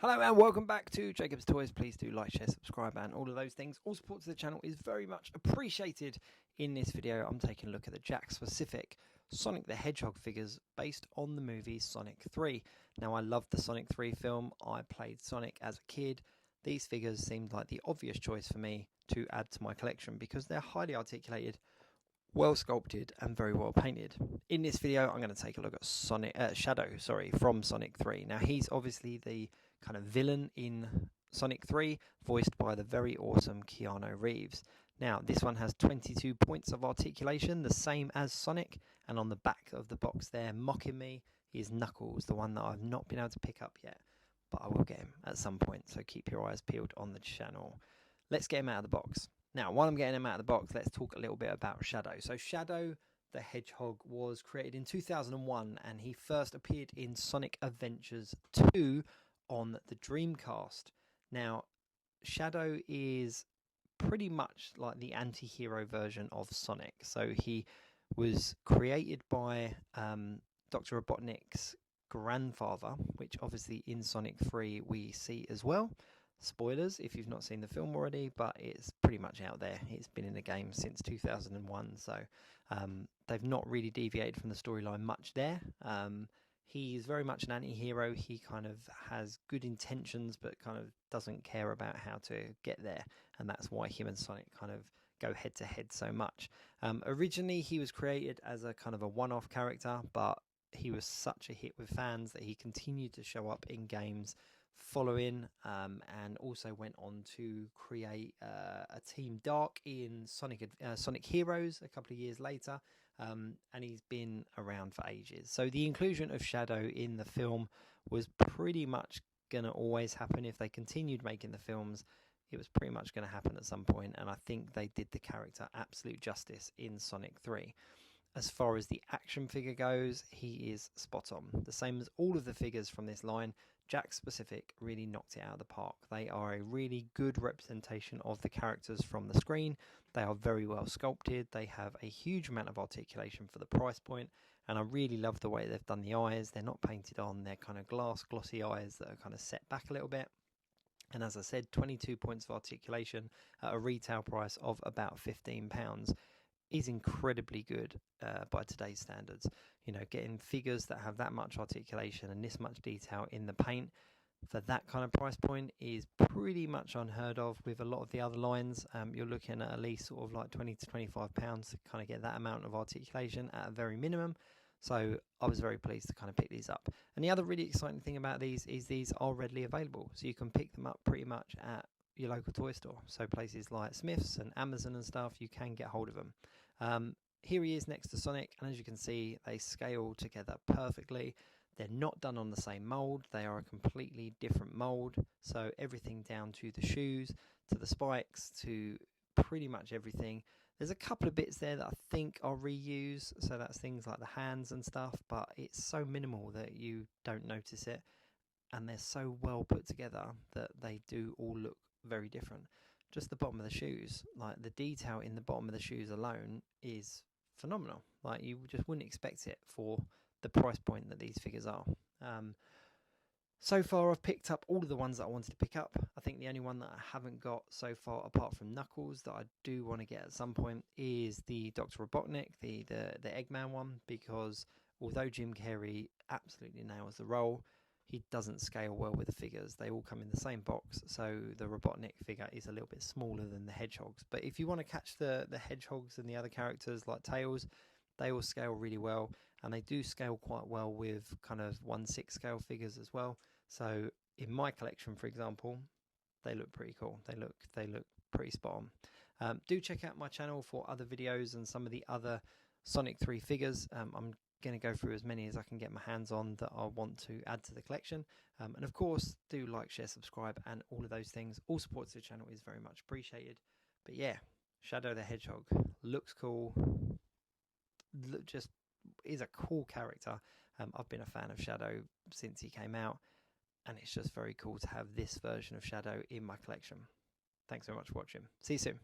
Hello and welcome back to Jacob's Toys. Please do like, share, subscribe and all of those things. All support to the channel is very much appreciated. In this video I'm taking a look at the Jakks Pacific Sonic the Hedgehog figures based on the movie Sonic 3. Now I loved the Sonic 3 film, I played Sonic as a kid. These figures seemed like the obvious choice for me to add to my collection because they're highly articulated, well sculpted and very well painted. In this video I'm going to take a look at Shadow from Sonic 3. Now he's obviously the kind of villain in Sonic 3, voiced by the very awesome Keanu Reeves. Now this one has 22 points of articulation, the same as Sonic, and on the back of the box there mocking me is Knuckles, the one that I've not been able to pick up yet, but I will get him at some point, so keep your eyes peeled on the channel. Let's get him out of the box. Now while I'm getting him out of the box, let's talk a little bit about Shadow. So Shadow the Hedgehog was created in 2001 and he first appeared in Sonic Adventures 2 on the Dreamcast. Now Shadow is pretty much like the anti-hero version of Sonic. So he was created by Dr. Robotnik's grandfather, which obviously in Sonic 3 we see as well. Spoilers if you've not seen the film already, but it's pretty much out there. It's been in the game since 2001, so they've not really deviated from the storyline much there. He's very much an anti-hero. He kind of has good intentions but kind of doesn't care about how to get there, and that's why him and Sonic kind of go head to head so much. Originally he was created as a kind of a one-off character, but he was such a hit with fans that he continued to show up in games following, and also went on to create a Team Dark in Sonic Heroes a couple of years later, and he's been around for ages. So the inclusion of Shadow in the film was pretty much going to always happen. If they continued making the films, it was pretty much going to happen at some point, and I think they did the character absolute justice in Sonic 3. As far as the action figure goes, he is spot on. The same as all of the figures from this line, Jakks Pacific really knocked it out of the park. They are a really good representation of the characters from the screen. They are very well sculpted. They have a huge amount of articulation for the price point, and I really love the way they've done the eyes. They're not painted on, they're kind of glass glossy eyes that are kind of set back a little bit. And as I said, 22 points of articulation at a retail price of about £15 is incredibly good by today's standards. You know, getting figures that have that much articulation and this much detail in the paint for that kind of price point is pretty much unheard of with a lot of the other lines. You're looking at least sort of like £20 to £25 to kind of get that amount of articulation at a very minimum. So I was very pleased to kind of pick these up. And the other really exciting thing about these is these are readily available, so you can pick them up pretty much at your local toy store. So places like Smith's and Amazon and stuff, you can get hold of them. Here he is next to Sonic, and as you can see, they scale together perfectly. They're not done on the same mold, they are a completely different mold. So everything down to the shoes, to the spikes, to pretty much everything. There's a couple of bits there that I think are reused, so that's things like the hands and stuff, but it's so minimal that you don't notice it, and they're so well put together that they do all look very different. Just the bottom of the shoes, like the detail in the bottom of the shoes alone is phenomenal. Like you just wouldn't expect it for the price point that these figures are. So far I've picked up all of the ones that I wanted to pick up. I think the only one that I haven't got so far, apart from Knuckles, that I do want to get at some point is the Dr. Robotnik, the Eggman one, because although Jim Carrey absolutely nails the role, he doesn't scale well with the figures. They all come in the same box, so the Robotnik figure is a little bit smaller than the Hedgehogs. But if you want to catch the Hedgehogs and the other characters like Tails, they all scale really well, and they do scale quite well with kind of 1/6 scale figures as well. So in my collection, for example, they look pretty cool. They look pretty spot on. Do check out my channel for other videos and some of the other Sonic 3 figures. I'm going to go through as many as I can get my hands on that I want to add to the collection, and of course do like, share, subscribe and all of those things. All support to the channel is very much appreciated. But yeah, Shadow the Hedgehog looks cool, just is a cool character. I've been a fan of Shadow since he came out, and it's just very cool to have this version of Shadow in my collection. Thanks so much for watching. See you soon.